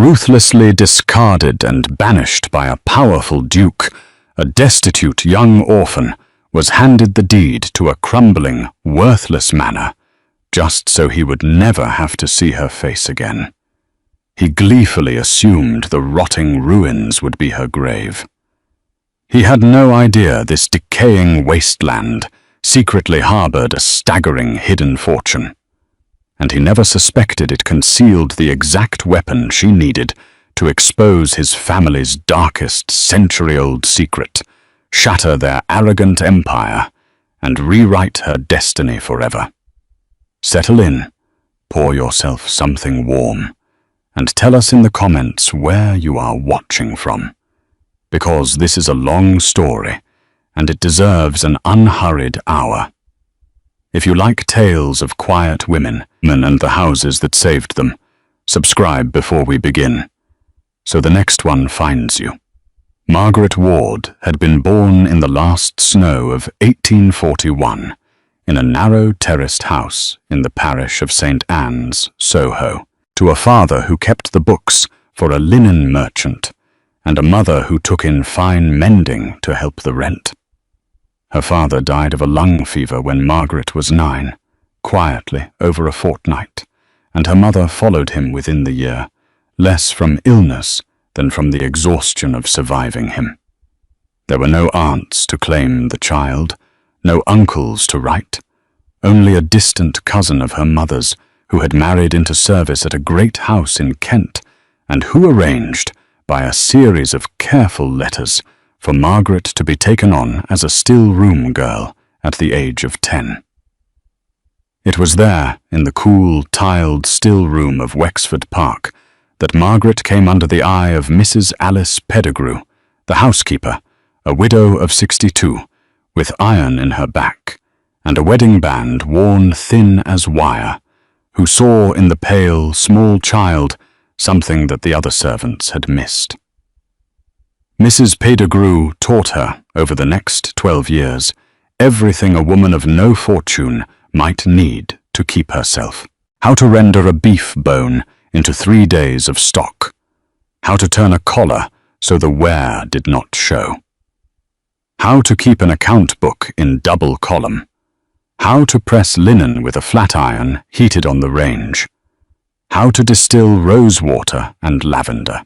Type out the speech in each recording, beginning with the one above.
Ruthlessly discarded and banished by a powerful duke, a destitute young orphan was handed the deed to a crumbling, worthless manor, just so he would never have to see her face again. He gleefully assumed the rotting ruins would be her grave. He had no idea this decaying wasteland secretly harbored a staggering hidden fortune, and he never suspected it concealed the exact weapon she needed to expose his family's darkest century-old secret, shatter their arrogant empire, and rewrite her destiny forever. Settle in, pour yourself something warm, and tell us in the comments where you are watching from, because this is a long story, and it deserves an unhurried hour. If you like tales of quiet women and the houses that saved them, subscribe before we begin, so the next one finds you. Margaret Ward had been born in the last snow of 1841 in a narrow terraced house in the parish of St. Anne's, Soho, to a father who kept the books for a linen merchant and a mother who took in fine mending to help the rent. Her father died of a lung fever when Margaret was 9, quietly over a fortnight, and her mother followed him within the year, less from illness than from the exhaustion of surviving him. There were no aunts to claim the child, no uncles to write, only a distant cousin of her mother's who had married into service at a great house in Kent, and who arranged, by a series of careful letters, for Margaret to be taken on as a still-room girl at the age of 10. It was there, in the cool, tiled still-room of Wexford Park, that Margaret came under the eye of Mrs. Alice Pettigrew, the housekeeper, a widow of 62, with iron in her back, and a wedding band worn thin as wire, who saw in the pale, small child something that the other servants had missed. Mrs. Pettigrew taught her, over the next 12 years, everything a woman of no fortune might need to keep herself. How to render a beef bone into 3 days of stock. How to turn a collar so the wear did not show. How to keep an account book in double column. How to press linen with a flat iron heated on the range. How to distill rose water and lavender.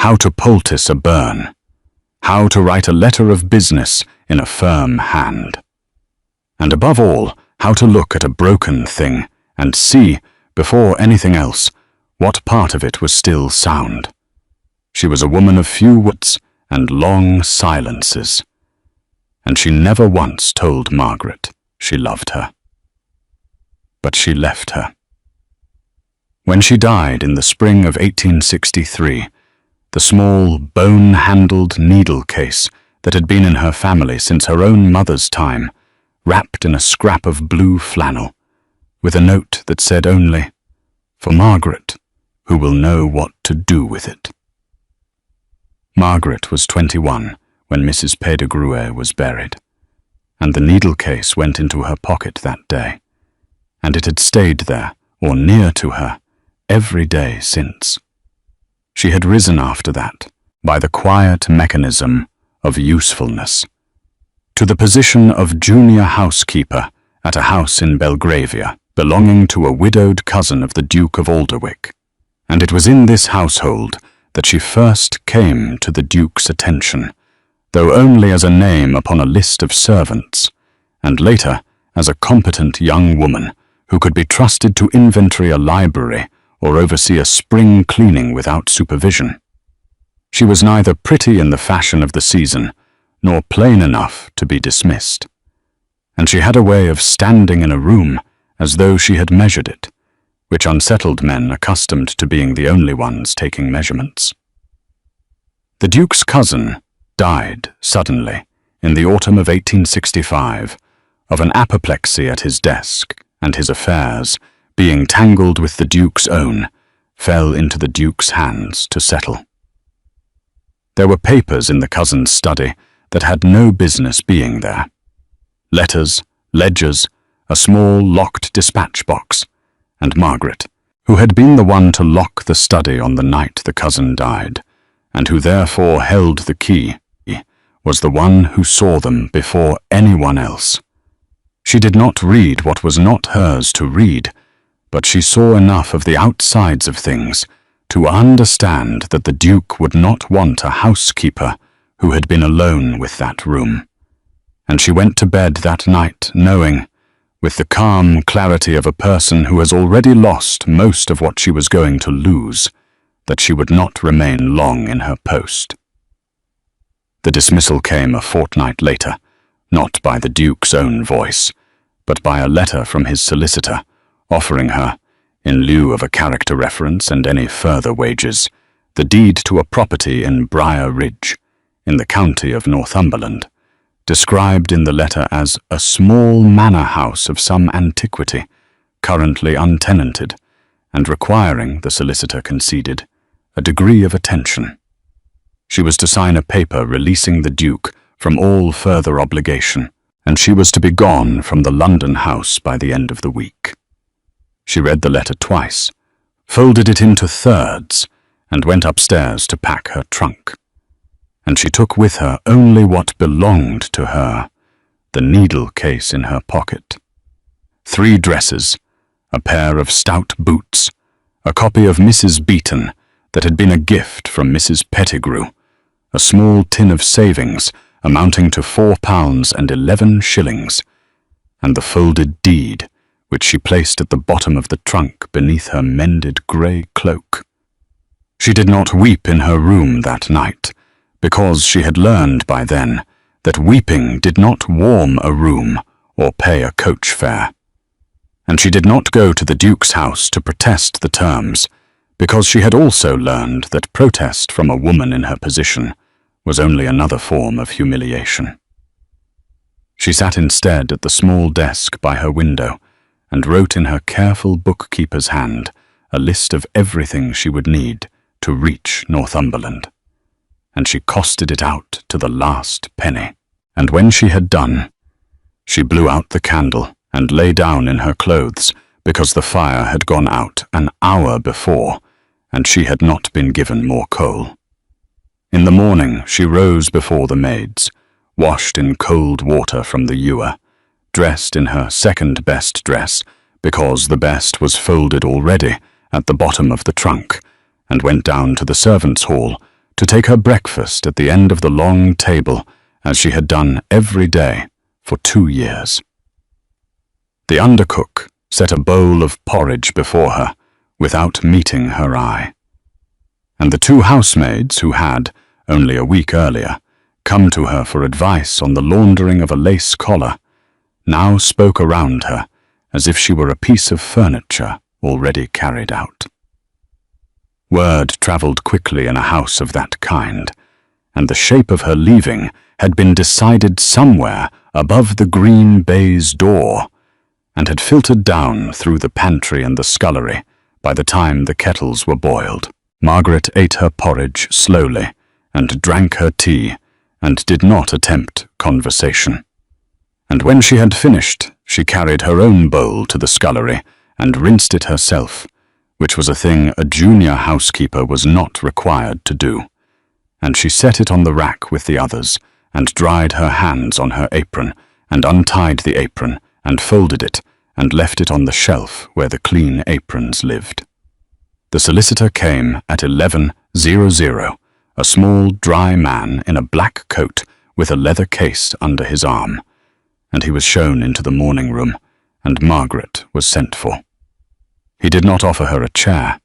How to poultice a burn. How to write a letter of business in a firm hand. And above all, how to look at a broken thing and see, before anything else, what part of it was still sound. She was a woman of few words and long silences, and she never once told Margaret she loved her. But she left her. When she died in the spring of 1863, the small, bone-handled needle case that had been in her family since her own mother's time, wrapped in a scrap of blue flannel, with a note that said only, "For Margaret, who will know what to do with it." Margaret was 21 when Mrs. Pettigrew was buried, and the needle case went into her pocket that day, and it had stayed there, or near to her, every day since. She had risen after that, by the quiet mechanism of usefulness, to the position of junior housekeeper at a house in Belgravia, belonging to a widowed cousin of the Duke of Alderwick, and it was in this household that she first came to the Duke's attention, though only as a name upon a list of servants, and later as a competent young woman who could be trusted to inventory a library or oversee a spring cleaning without supervision. She was neither pretty in the fashion of the season, nor plain enough to be dismissed, and she had a way of standing in a room as though she had measured it, which unsettled men accustomed to being the only ones taking measurements. The Duke's cousin died suddenly in the autumn of 1865 of an apoplexy at his desk, and his affairs, being tangled with the Duke's own, fell into the Duke's hands to settle. There were papers in the cousin's study that had no business being there. Letters, ledgers, a small locked dispatch box, and Margaret, who had been the one to lock the study on the night the cousin died, and who therefore held the key, was the one who saw them before anyone else. She did not read what was not hers to read, but she saw enough of the outsides of things to understand that the Duke would not want a housekeeper who had been alone with that room. And she went to bed that night knowing, with the calm clarity of a person who has already lost most of what she was going to lose, that she would not remain long in her post. The dismissal came a fortnight later, not by the Duke's own voice, but by a letter from his solicitor, offering her, in lieu of a character reference and any further wages, the deed to a property in Briar Ridge, in the county of Northumberland, described in the letter as a small manor house of some antiquity, currently untenanted, and requiring, the solicitor conceded, a degree of attention. She was to sign a paper releasing the Duke from all further obligation, and she was to be gone from the London house by the end of the week. She read the letter twice, folded it into thirds, and went upstairs to pack her trunk. And she took with her only what belonged to her, the needle case in her pocket. 3 dresses, a pair of stout boots, a copy of Mrs. Beeton that had been a gift from Mrs. Pettigrew, a small tin of savings amounting to £4.11, and the folded deed, which she placed at the bottom of the trunk beneath her mended grey cloak. She did not weep in her room that night, because she had learned by then that weeping did not warm a room or pay a coach fare. And she did not go to the Duke's house to protest the terms, because she had also learned that protest from a woman in her position was only another form of humiliation. She sat instead at the small desk by her window and wrote in her careful bookkeeper's hand a list of everything she would need to reach Northumberland. And she costed it out to the last penny. And when she had done, she blew out the candle and lay down in her clothes because the fire had gone out an hour before, and she had not been given more coal. In the morning she rose before the maids, washed in cold water from the ewer, dressed in her second-best dress, because the best was folded already at the bottom of the trunk, and went down to the servants' hall to take her breakfast at the end of the long table, as she had done every day for 2 years. The undercook set a bowl of porridge before her, without meeting her eye. And the 2 housemaids who had, only a week earlier, come to her for advice on the laundering of a lace collar, now spoke around her as if she were a piece of furniture already carried out. Word travelled quickly in a house of that kind, and the shape of her leaving had been decided somewhere above the green baize door, and had filtered down through the pantry and the scullery by the time the kettles were boiled. Margaret ate her porridge slowly, and drank her tea, and did not attempt conversation. And when she had finished, she carried her own bowl to the scullery, and rinsed it herself, which was a thing a junior housekeeper was not required to do. And she set it on the rack with the others, and dried her hands on her apron, and untied the apron, and folded it, and left it on the shelf where the clean aprons lived. The solicitor came at 11:00, a small, dry man in a black coat with a leather case under his arm, and he was shown into the morning room, and Margaret was sent for. He did not offer her a chair.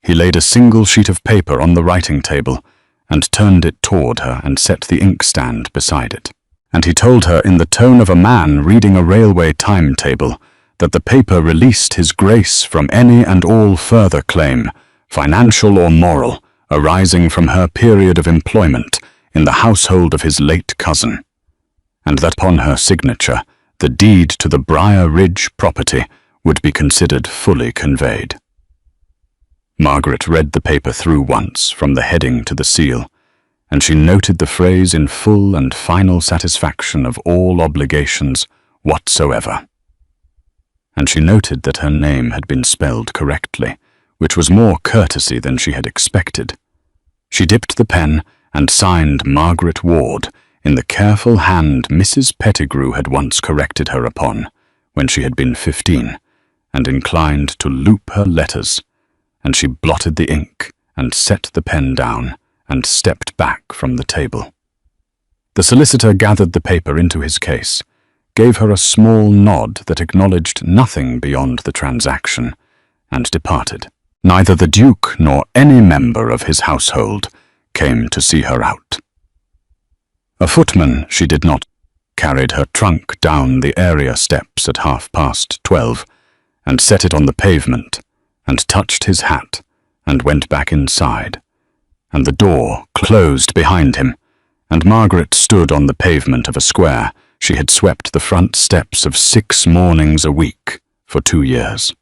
He laid a single sheet of paper on the writing table, and turned it toward her and set the inkstand beside it. And he told her in the tone of a man reading a railway timetable that the paper released his grace from any and all further claim, financial or moral, arising from her period of employment in the household of his late cousin, and that upon her signature the deed to the Briar Ridge property would be considered fully conveyed. Margaret read the paper through once, from the heading to the seal, and she noted the phrase in full and final satisfaction of all obligations whatsoever. and she noted that her name had been spelled correctly, which was more courtesy than she had expected. She dipped the pen and signed Margaret Ward in the careful hand Mrs. Pettigrew had once corrected her upon when she had been 15, and inclined to loop her letters, and she blotted the ink and set the pen down and stepped back from the table. The solicitor gathered the paper into his case, gave her a small nod that acknowledged nothing beyond the transaction, and departed. Neither the Duke nor any member of his household came to see her out. A footman, she did not, carried her trunk down the area steps at 12:30, and set it on the pavement, and touched his hat, and went back inside, and the door closed behind him, and Margaret stood on the pavement of a square she had swept the front steps of 6 mornings a week for 2 years,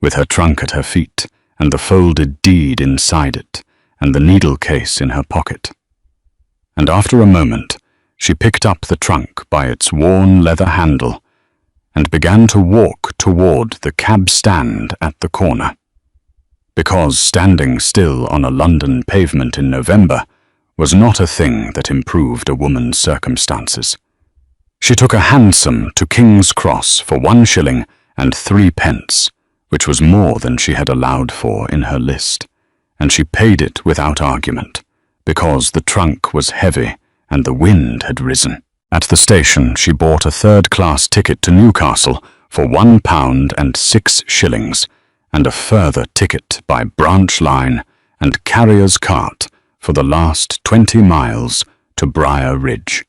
with her trunk at her feet, and the folded deed inside it, and the needle case in her pocket. And after a moment, she picked up the trunk by its worn leather handle, and began to walk toward the cab stand at the corner, because standing still on a London pavement in November was not a thing that improved a woman's circumstances. She took a hansom to King's Cross for 1 shilling and 3 pence, which was more than she had allowed for in her list, and she paid it without argument, because the trunk was heavy and the wind had risen. At the station she bought a 3rd-class ticket to Newcastle for £1 and 6 shillings, and a further ticket by branch line and carrier's cart for the last 20 miles to Briar Ridge.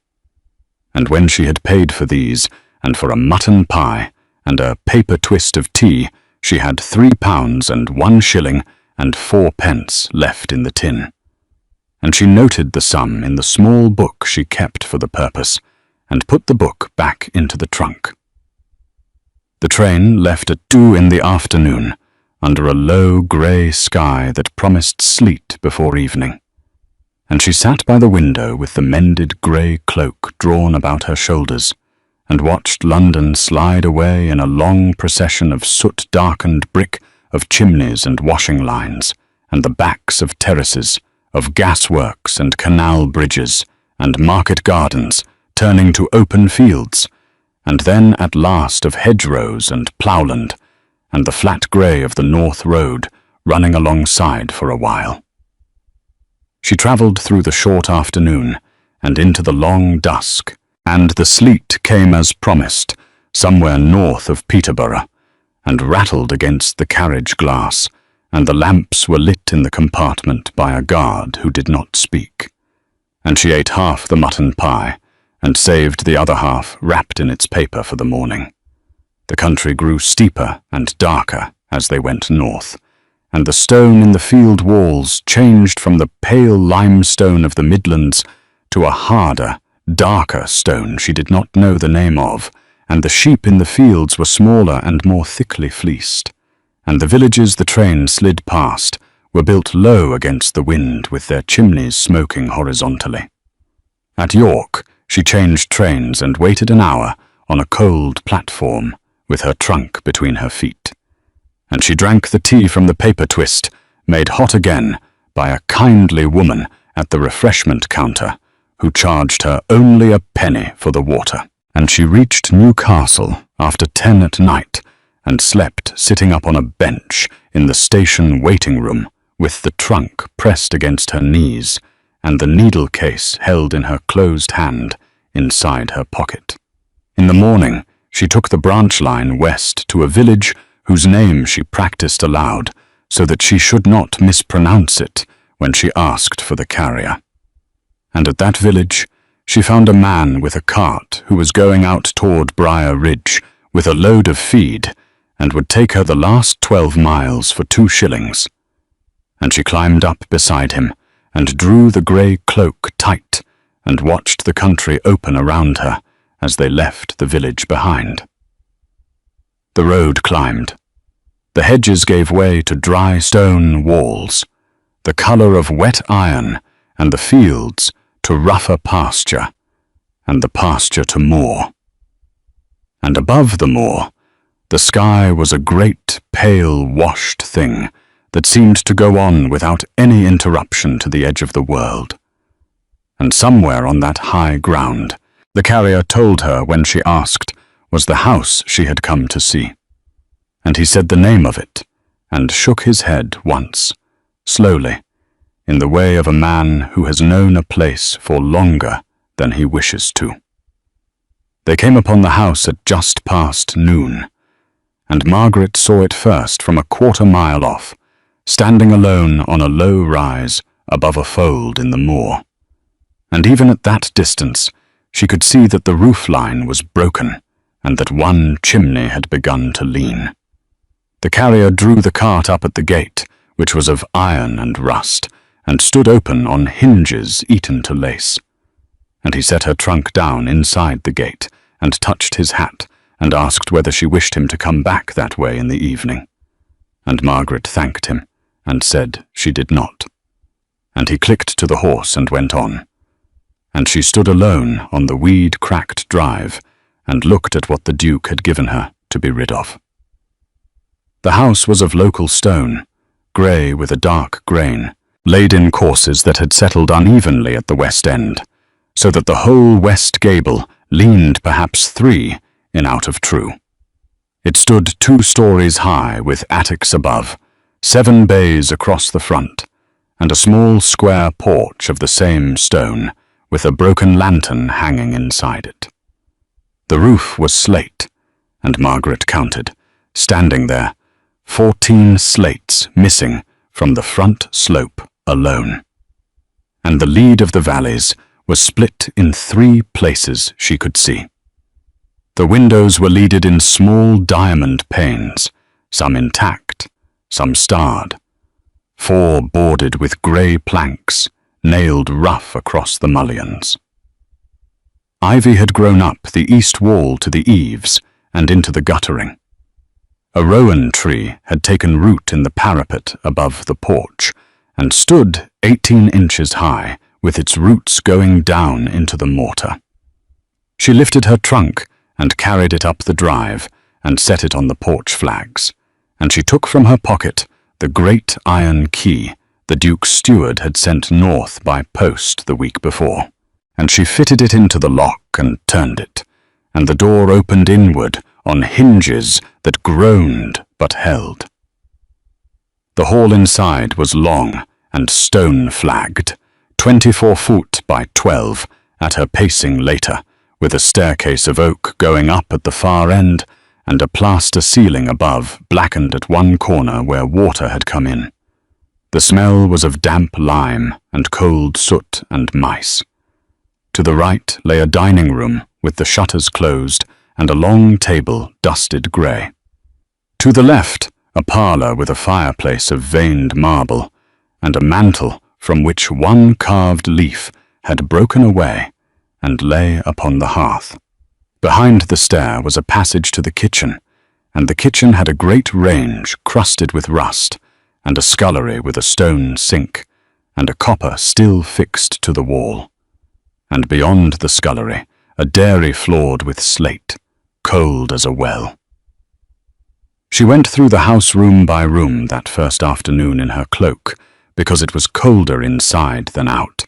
And when she had paid for these, and for a mutton pie and a paper twist of tea, she had £3 and 1 shilling and 4 pence left in the tin. And she noted the sum in the small book she kept for the purpose, and put the book back into the trunk. The train left at 2 in the afternoon, under a low grey sky that promised sleet before evening, and she sat by the window with the mended grey cloak drawn about her shoulders, and watched London slide away in a long procession of soot-darkened brick, of chimneys and washing lines, and the backs of terraces, of gasworks and canal bridges, and market gardens, turning to open fields, and then at last of hedgerows and ploughland, and the flat grey of the North Road running alongside for a while. She travelled through the short afternoon and into the long dusk, and the sleet came as promised, somewhere north of Peterborough, and rattled against the carriage glass, and the lamps were lit in the compartment by a guard who did not speak. And she ate half the mutton pie, and saved the other half wrapped in its paper for the morning. The country grew steeper and darker as they went north, and the stone in the field walls changed from the pale limestone of the Midlands to a harder, darker stone she did not know the name of, and the sheep in the fields were smaller and more thickly fleeced, and the villages the train slid past were built low against the wind with their chimneys smoking horizontally. At York, she changed trains and waited an hour on a cold platform with her trunk between her feet, and she drank the tea from the paper twist, made hot again by a kindly woman at the refreshment counter, who charged her only a penny for the water. And she reached Newcastle after 10 at night, and slept sitting up on a bench in the station waiting room, with the trunk pressed against her knees, and the needle case held in her closed hand inside her pocket. In the morning, she took the branch line west to a village whose name she practiced aloud, so that she should not mispronounce it when she asked for the carrier. And at that village, she found a man with a cart who was going out toward Briar Ridge with a load of feed, and would take her the last 12 miles for 2 shillings. And she climbed up beside him, and drew the grey cloak tight, and watched the country open around her as they left the village behind. The road climbed. The hedges gave way to dry stone walls, the colour of wet iron, and the fields to rougher pasture, and the pasture to moor. And above the moor, The sky was a great, pale, washed thing that seemed to go on without any interruption to the edge of the world. And somewhere on that high ground, the carrier told her when she asked, was the house she had come to see. And he said the name of it, and shook his head once, slowly, in the way of a man who has known a place for longer than he wishes to. They came upon the house at just past noon, and Margaret saw it first from a quarter-mile off, standing alone on a low rise above a fold in the moor. And even at that distance, she could see that the roof line was broken, and that one chimney had begun to lean. The carrier drew the cart up at the gate, which was of iron and rust, and stood open on hinges eaten to lace. And he set her trunk down inside the gate, and touched his hat, and asked whether she wished him to come back that way in the evening. And Margaret thanked him, and said she did not. And he clicked to the horse and went on. And she stood alone on the weed-cracked drive, and looked at what the Duke had given her to be rid of. The house was of local stone, grey with a dark grain, laid in courses that had settled unevenly at the west end, so that the whole west gable leaned perhaps 3 in out of true. It stood 2 stories high with attics above, 7 bays across the front, and a small square porch of the same stone, with a broken lantern hanging inside it. The roof was slate, and Margaret counted, standing there, 14 slates missing from the front slope alone. And the lead of the valleys was split in 3 places she could see. The windows were leaded in small diamond panes, some intact, some starred, 4 boarded with grey planks, nailed rough across the mullions. Ivy had grown up the east wall to the eaves and into the guttering. A rowan tree had taken root in the parapet above the porch, and stood 18 inches high, with its roots going down into the mortar. She lifted her trunk and carried it up the drive and set it on the porch flags, and she took from her pocket the great iron key the Duke's steward had sent north by post the week before, and she fitted it into the lock and turned it, and the door opened inward on hinges that groaned but held. The hall inside was long and stone-flagged, 24 foot by 12 at her pacing later, with a staircase of oak going up at the far end and a plaster ceiling above, blackened at one corner where water had come in. The smell was of damp lime and cold soot and mice. To the right lay a dining room with the shutters closed and a long table dusted grey. To the left, a parlour with a fireplace of veined marble, and a mantel from which one carved leaf had broken away and lay upon the hearth. Behind the stair was a passage to the kitchen, and the kitchen had a great range crusted with rust, and a scullery with a stone sink, and a copper still fixed to the wall. And beyond the scullery, a dairy floored with slate, cold as a well. She went through the house room by room that first afternoon in her cloak, because it was colder inside than out,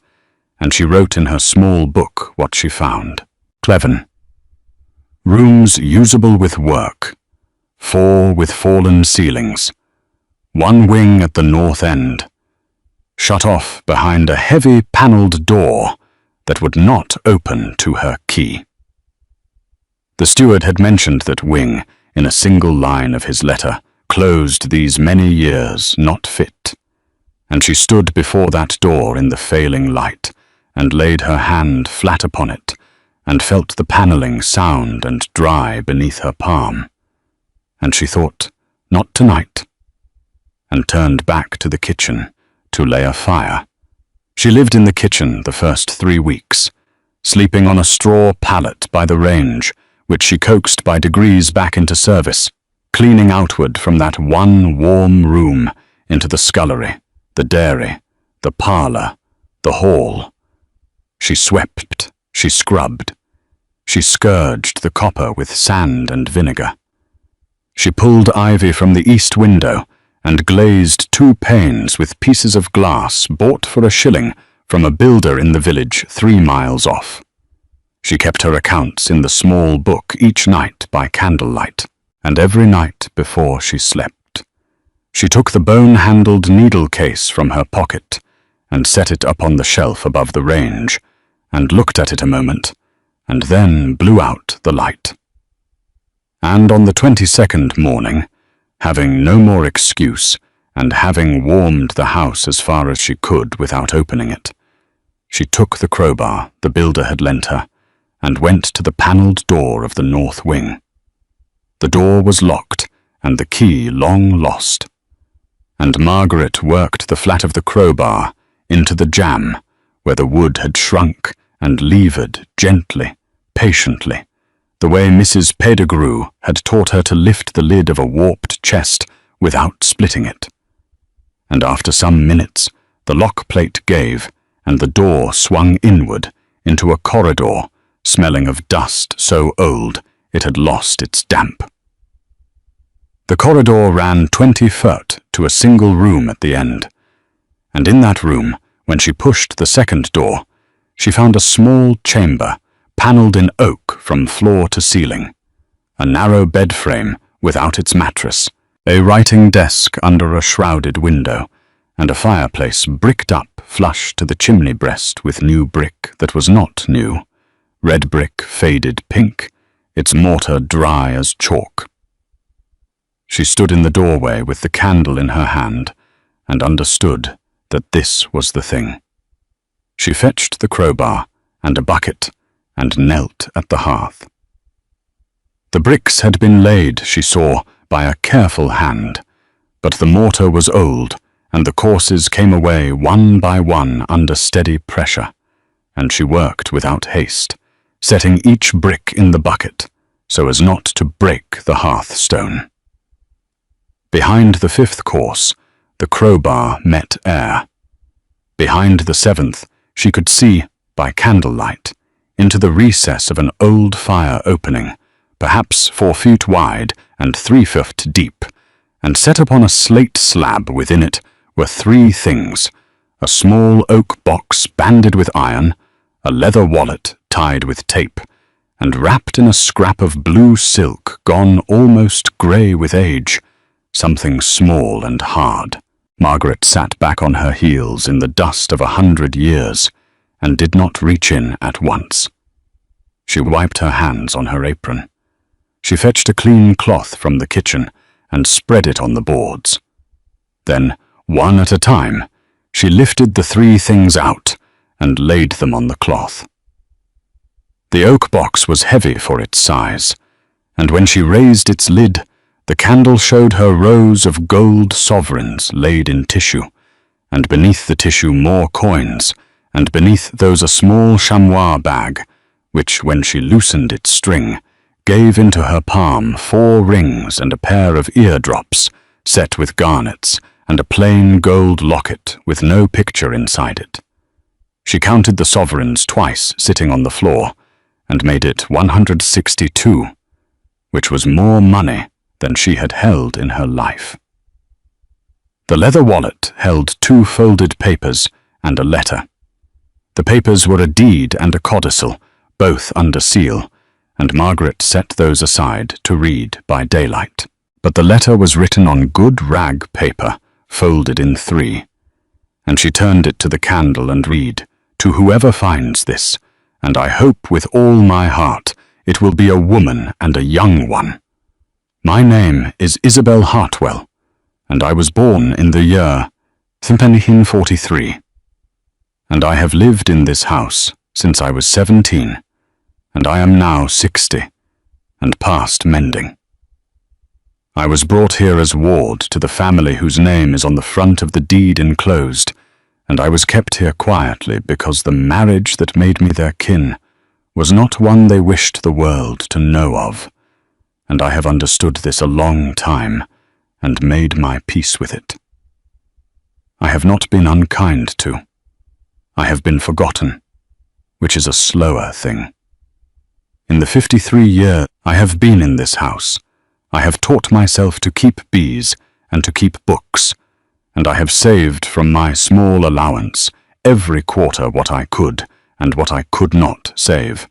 and she wrote in her small book what she found. Cleven. Rooms usable with work, 4 with fallen ceilings, 1 wing at the north end, shut off behind a heavy panelled door that would not open to her key. The steward had mentioned that wing in a single line of his letter, closed these many years not fit, and she stood before that door in the failing light, and laid her hand flat upon it, and felt the panelling sound and dry beneath her palm. And she thought, not tonight, and turned back to the kitchen to lay a fire. She lived in the kitchen the first 3 weeks, sleeping on a straw pallet by the range, which she coaxed by degrees back into service, cleaning outward from that one warm room into the scullery, the dairy, the parlour, the hall. She swept, she scrubbed, she scourged the copper with sand and vinegar. She pulled ivy from the east window and glazed 2 panes with pieces of glass bought for a shilling from a builder in the village 3 miles off. She kept her accounts in the small book each night by candlelight, and every night before she slept. She took the bone-handled needle case from her pocket and set it up on the shelf above the range, and looked at it a moment, and then blew out the light. And on the 22nd morning, having no more excuse, and having warmed the house as far as she could without opening it, she took the crowbar the builder had lent her, and went to the panelled door of the north wing. The door was locked, and the key long lost, and Margaret worked the flat of the crowbar into the jamb, where the wood had shrunk, and levered gently, patiently, the way Mrs. Pettigrew had taught her to lift the lid of a warped chest without splitting it. And after some minutes, the lock plate gave, and the door swung inward into a corridor smelling of dust so old it had lost its damp. The corridor ran 20 foot to a single room at the end, and in that room, when she pushed the second door, she found a small chamber panelled in oak from floor to ceiling, a narrow bed frame without its mattress, a writing desk under a shrouded window, and a fireplace bricked up flush to the chimney breast with new brick that was not new, red brick faded pink, its mortar dry as chalk. She stood in the doorway with the candle in her hand, and understood that this was the thing. She fetched the crowbar and a bucket, and knelt at the hearth. The bricks had been laid, she saw, by a careful hand, but the mortar was old, and the courses came away one by one under steady pressure, and she worked without haste, setting each brick in the bucket so as not to break the hearthstone. Behind the 5th course, the crowbar met air. Behind the 7th, she could see, by candlelight, into the recess of an old fire opening, perhaps 4 feet wide and 3 feet deep, and set upon a slate slab within it were 3 things: a small oak box banded with iron, a leather wallet tied with tape, and wrapped in a scrap of blue silk gone almost grey with age, something small and hard. Margaret sat back on her heels in the dust of 100 years, and did not reach in at once. She wiped her hands on her apron. She fetched a clean cloth from the kitchen and spread it on the boards. Then, one at a time, she lifted the 3 things out and laid them on the cloth. The oak box was heavy for its size, and when she raised its lid, the candle showed her rows of gold sovereigns laid in tissue, and beneath the tissue more coins, and beneath those a small chamois bag, which, when she loosened its string, gave into her palm 4 rings and a pair of eardrops, set with garnets, and a plain gold locket with no picture inside it. She counted the sovereigns twice sitting on the floor, and made it 162, which was more money than she had held in her life. The leather wallet held 2 folded papers and a letter. The papers were a deed and a codicil, both under seal, and Margaret set those aside to read by daylight. But the letter was written on good rag paper, folded in 3, and she turned it to the candle and read, "To whoever finds this, and I hope with all my heart it will be a woman and a young one. My name is Isabel Hartwell, and I was born in the year 1543. And I have lived in this house since I was 17, and I am now 60, and past mending. I was brought here as ward to the family whose name is on the front of the deed enclosed, and I was kept here quietly because the marriage that made me their kin was not one they wished the world to know of, and I have understood this a long time, and made my peace with it. I have not been unkind to. I have been forgotten, which is a slower thing. In the 53 years I have been in this house, I have taught myself to keep bees and to keep books, and I have saved from my small allowance every quarter what I could and what I could not save.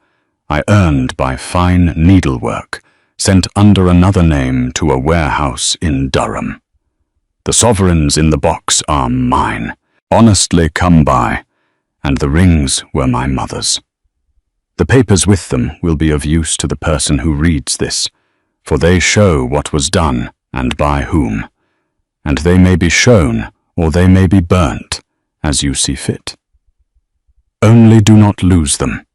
I earned by fine needlework, sent under another name to a warehouse in Durham. The sovereigns in the box are mine, honestly come by, and the rings were my mother's. The papers with them will be of use to the person who reads this, for they show what was done and by whom, and they may be shown or they may be burnt, as you see fit. Only do not lose them,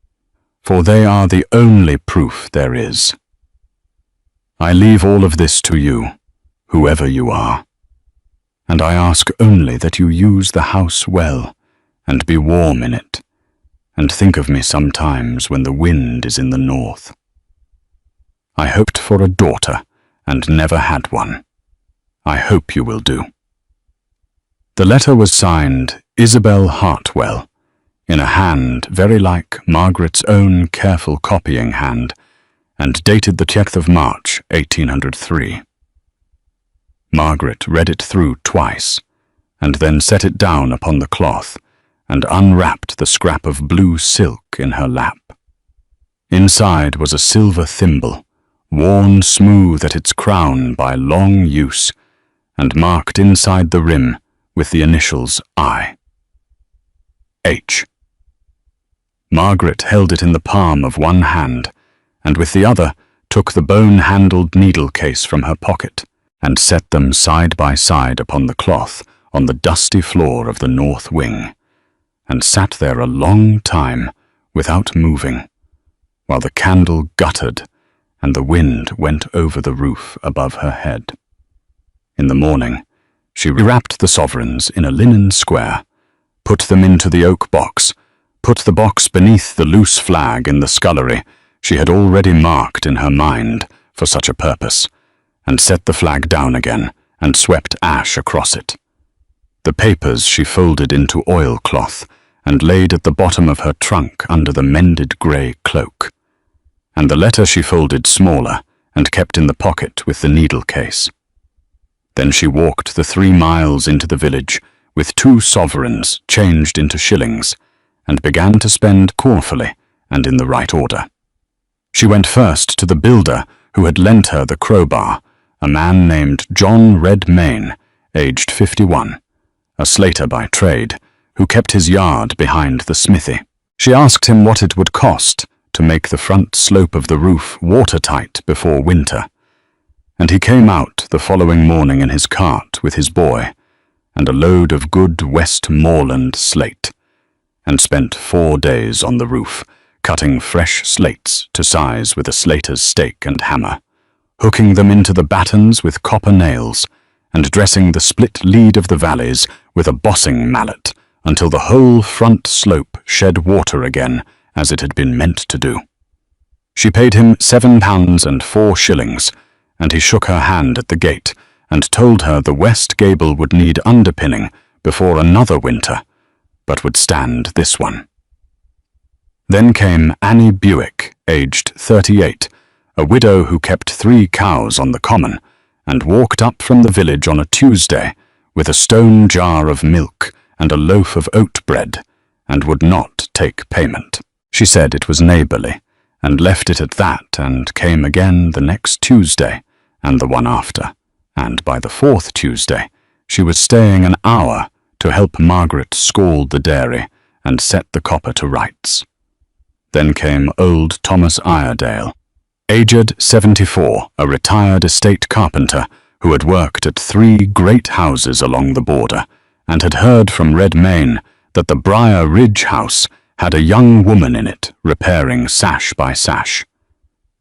for they are the only proof there is. I leave all of this to you, whoever you are, and I ask only that you use the house well and be warm in it, and think of me sometimes when the wind is in the north. I hoped for a daughter and never had one. I hope you will do. The letter was signed Isabel Hartwell, in a hand very like Margaret's own careful copying hand, and dated the 10th of March, 1803. Margaret read it through twice, and then set it down upon the cloth, and unwrapped the scrap of blue silk in her lap. Inside was a silver thimble, worn smooth at its crown by long use, and marked inside the rim with the initials I. H. Margaret held it in the palm of one hand, and with the other took the bone-handled needle case from her pocket, and set them side by side upon the cloth on the dusty floor of the north wing, and sat there a long time without moving, while the candle guttered and the wind went over the roof above her head. In the morning, she wrapped the sovereigns in a linen square, put them into the oak box, put the box beneath the loose flag in the scullery she had already marked in her mind for such a purpose, and set the flag down again and swept ash across it. The papers she folded into oilcloth and laid at the bottom of her trunk under the mended grey cloak, and the letter she folded smaller and kept in the pocket with the needle case. Then she walked the 3 miles into the village with 2 sovereigns changed into shillings, and began to spend carefully and in the right order. She went first to the builder who had lent her the crowbar, a man named John Redmayne, aged 51, a slater by trade, who kept his yard behind the smithy. She asked him what it would cost to make the front slope of the roof watertight before winter, and he came out the following morning in his cart with his boy and a load of good Westmoreland slate, and spent 4 days on the roof, cutting fresh slates to size with a slater's stake and hammer, hooking them into the battens with copper nails, and dressing the split lead of the valleys with a bossing mallet until the whole front slope shed water again as it had been meant to do. She paid him £7 and 4 shillings, and he shook her hand at the gate and told her the west gable would need underpinning before another winter, but would stand this one. Then came Annie Buick, aged 38, a widow who kept 3 cows on the common, and walked up from the village on a Tuesday with a stone jar of milk and a loaf of oat bread, and would not take payment. She said it was neighbourly, and left it at that, and came again the next Tuesday and the one after, and by the 4th Tuesday she was staying an hour to help Margaret scald the dairy and set the copper to rights. Then came old Thomas Iredale, aged 74, a retired estate carpenter who had worked at 3 great houses along the border, and had heard from Redmayne that the Briar Ridge house had a young woman in it repairing sash by sash.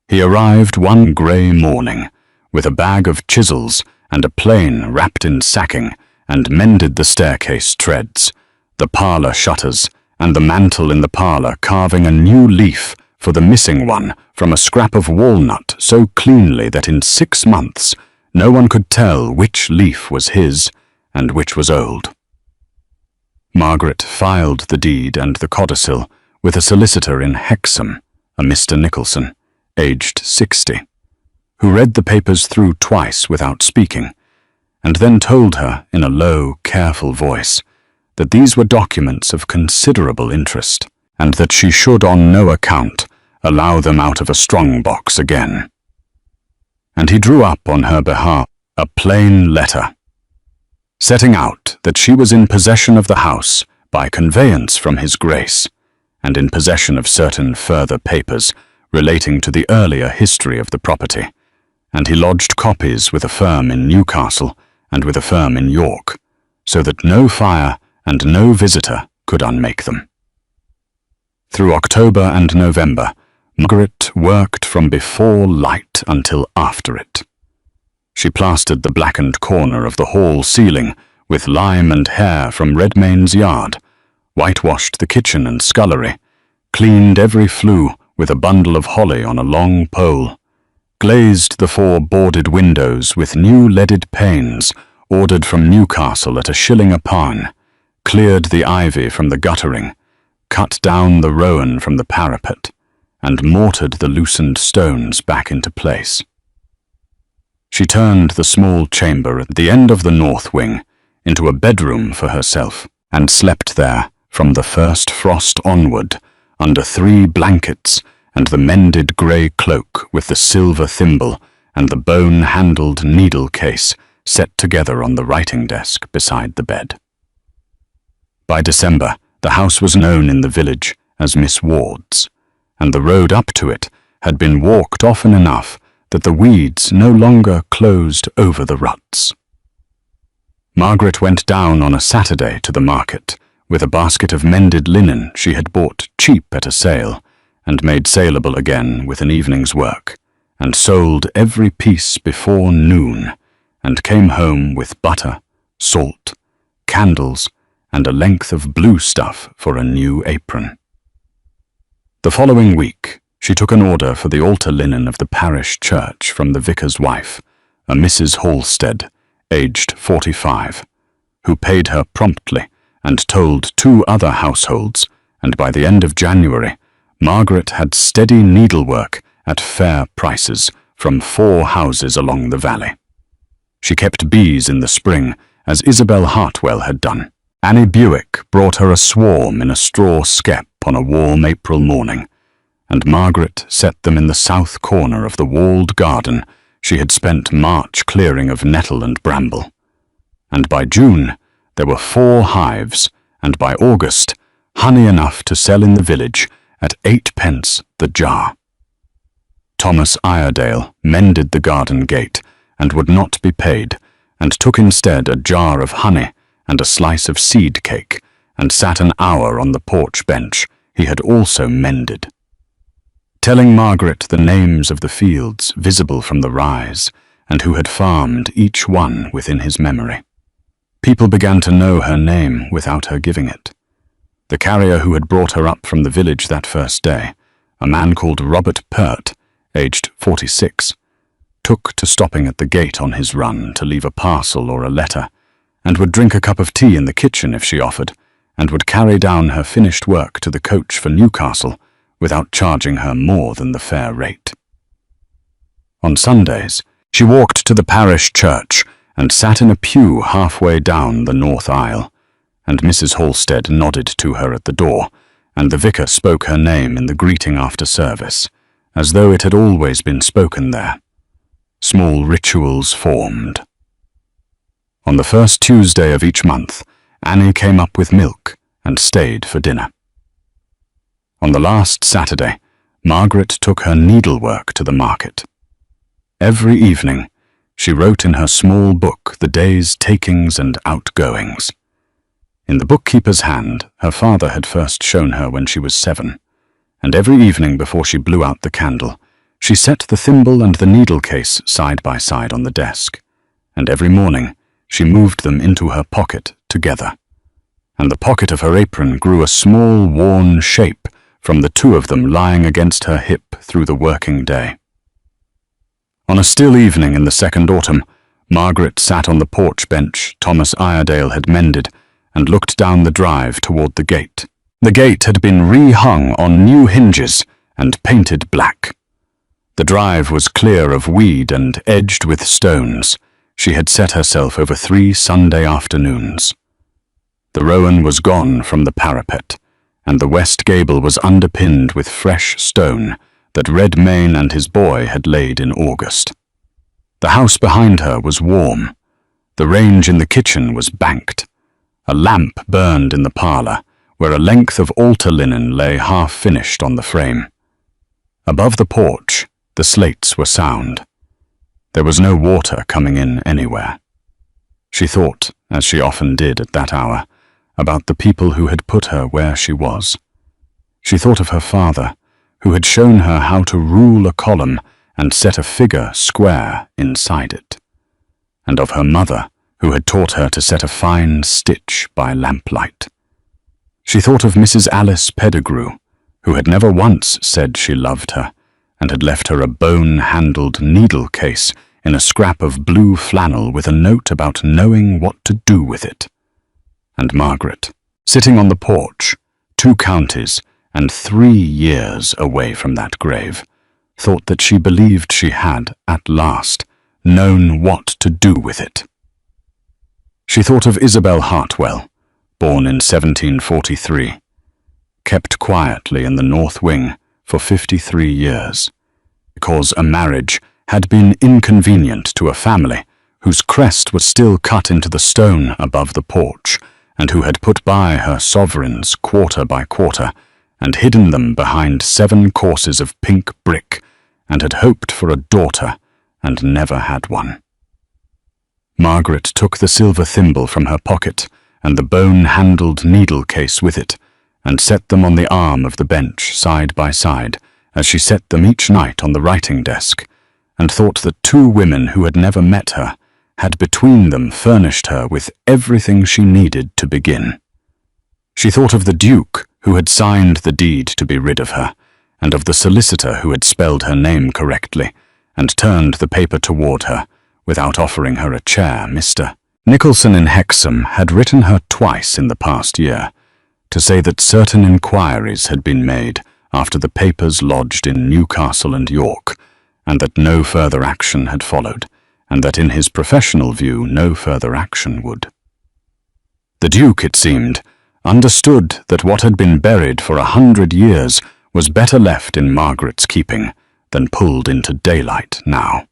He arrived one grey morning with a bag of chisels and a plane wrapped in sacking, and mended the staircase treads, the parlour shutters, and the mantel in the parlour, carving a new leaf for the missing one from a scrap of walnut so cleanly that in 6 months no one could tell which leaf was his and which was old. Margaret filed the deed and the codicil with a solicitor in Hexham, a Mr. Nicholson, aged 60, who read the papers through twice without speaking, and then told her in a low, careful voice that these were documents of considerable interest, and that she should on no account allow them out of a strong-box again. And he drew up on her behalf a plain letter, setting out that she was in possession of the house by conveyance from his grace, and in possession of certain further papers relating to the earlier history of the property, and he lodged copies with a firm in Newcastle and with a firm in York, so that no fire and no visitor could unmake them. Through October and November, Margaret worked from before light until after it. She plastered the blackened corner of the hall ceiling with lime and hair from Redmayne's yard, whitewashed the kitchen and scullery, cleaned every flue with a bundle of holly on a long pole, glazed the 4 boarded windows with new leaded panes ordered from Newcastle at £1 a pound, cleared the ivy from the guttering, cut down the rowan from the parapet, and mortared the loosened stones back into place. She turned the small chamber at the end of the north wing into a bedroom for herself, and slept there from the first frost onward, under 3 blankets and the mended grey cloak with the silver thimble and the bone-handled needle case set together on the writing desk beside the bed. By December, the house was known in the village as Miss Ward's, and the road up to it had been walked often enough that the weeds no longer closed over the ruts. Margaret went down on a Saturday to the market with a basket of mended linen she had bought cheap at a sale and made saleable again with an evening's work, and sold every piece before noon, and came home with butter, salt, candles, and a length of blue stuff for a new apron. The following week, she took an order for the altar linen of the parish church from the vicar's wife, a Mrs. Halstead, aged 45, who paid her promptly and told 2 other households, and by the end of January, Margaret had steady needlework at fair prices from 4 houses along the valley. She kept bees in the spring, as Isabel Hartwell had done. Annie Buick brought her a swarm in a straw skep on a warm April morning, and Margaret set them in the south corner of the walled garden she had spent March clearing of nettle and bramble. And by June, there were 4 hives, and by August, honey enough to sell in the village at 8 pence the jar. Thomas Iredale mended the garden gate and would not be paid, and took instead a jar of honey and a slice of seed cake, and sat an hour on the porch bench he had also mended, telling Margaret the names of the fields visible from the rise, and who had farmed each one within his memory. People began to know her name without her giving it. The carrier who had brought her up from the village that first day, a man called Robert Pert, aged 46, took to stopping at the gate on his run to leave a parcel or a letter, and would drink a cup of tea in the kitchen if she offered, and would carry down her finished work to the coach for Newcastle without charging her more than the fair rate. On Sundays, she walked to the parish church and sat in a pew halfway down the north aisle, and Mrs. Halstead nodded to her at the door, and the vicar spoke her name in the greeting after service, as though it had always been spoken there. Small rituals formed. On the first Tuesday of each month, Annie came up with milk and stayed for dinner. On the last Saturday, Margaret took her needlework to the market. Every evening, she wrote in her small book the day's takings and outgoings. In the bookkeeper's hand, her father had first shown her when she was 7, and every evening before she blew out the candle, she set the thimble and the needle case side by side on the desk, and every morning she moved them into her pocket together, and the pocket of her apron grew a small worn shape from the 2 of them lying against her hip through the working day. On a still evening in the second autumn, Margaret sat on the porch bench Thomas Iredale had mended and looked down the drive toward the gate. The gate had been re-hung on new hinges and painted black. The drive was clear of weed and edged with stones. She had set herself over 3 Sunday afternoons. The rowan was gone from the parapet, and the west gable was underpinned with fresh stone that Redmayne and his boy had laid in August. The house behind her was warm. The range in the kitchen was banked. A lamp burned in the parlour, where a length of altar linen lay half-finished on the frame. Above the porch, the slates were sound. There was no water coming in anywhere. She thought, as she often did at that hour, about the people who had put her where she was. She thought of her father, who had shown her how to rule a column and set a figure square inside it, and of her mother, who had taught her to set a fine stitch by lamplight. She thought of Mrs. Alice Pettigrew, who had never once said she loved her, and had left her a bone-handled needle case in a scrap of blue flannel with a note about knowing what to do with it. And Margaret, sitting on the porch, 2 counties and 3 years away from that grave, thought that she believed she had, at last, known what to do with it. She thought of Isabel Hartwell, born in 1743, kept quietly in the north wing for 53 years, because a marriage had been inconvenient to a family whose crest was still cut into the stone above the porch, and who had put by her sovereigns quarter by quarter, and hidden them behind 7 courses of pink brick, and had hoped for a daughter, and never had one. Margaret took the silver thimble from her pocket, and the bone-handled needle case with it, and set them on the arm of the bench side by side, as she set them each night on the writing desk, and thought that 2 women who had never met her had between them furnished her with everything she needed to begin. She thought of the Duke who had signed the deed to be rid of her, and of the solicitor who had spelled her name correctly, and turned the paper toward her, without offering her a chair. Mr. Nicholson in Hexham had written her twice in the past year, to say that certain inquiries had been made after the papers lodged in Newcastle and York, and that no further action had followed, and that in his professional view no further action would. The Duke, it seemed, understood that what had been buried for 100 years was better left in Margaret's keeping than pulled into daylight now.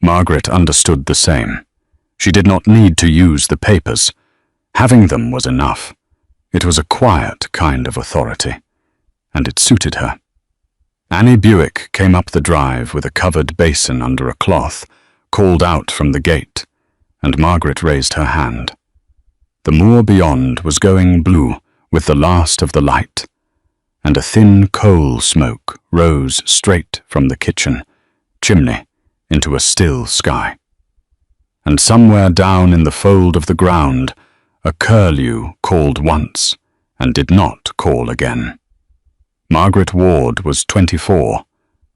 Margaret understood the same. She did not need to use the papers. Having them was enough. It was a quiet kind of authority, and it suited her. Annie Buick came up the drive with a covered basin under a cloth, called out from the gate, and Margaret raised her hand. The moor beyond was going blue with the last of the light, and a thin coal smoke rose straight from the kitchen chimney into a still sky. And somewhere down in the fold of the ground, a curlew called once and did not call again. Margaret Ward was 24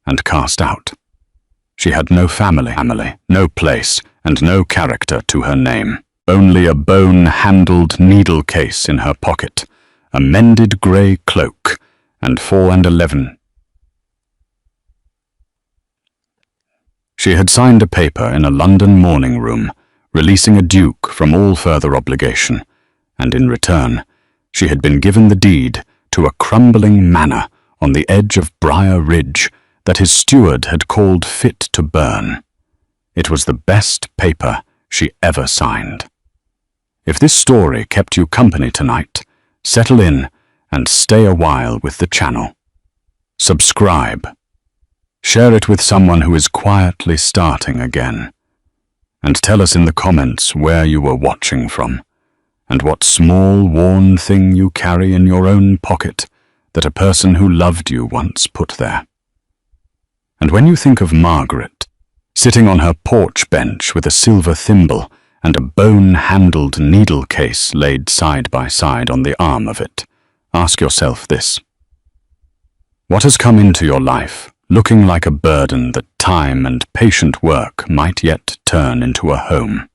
and cast out. She had no family, no place, and no character to her name. Only a bone-handled needle case in her pocket, a mended grey cloak, and 4 and 11. She had signed a paper in a London morning room, releasing a duke from all further obligation, and in return, she had been given the deed to a crumbling manor on the edge of Briar Ridge that his steward had called fit to burn. It was the best paper she ever signed. If this story kept you company tonight, settle in and stay a while with the channel. Subscribe. Share it with someone who is quietly starting again. And tell us in the comments where you were watching from, and what small worn thing you carry in your own pocket that a person who loved you once put there. And when you think of Margaret, sitting on her porch bench with a silver thimble and a bone-handled needle case laid side by side on the arm of it, ask yourself this: what has come into your life, looking like a burden that time and patient work might yet turn into a home?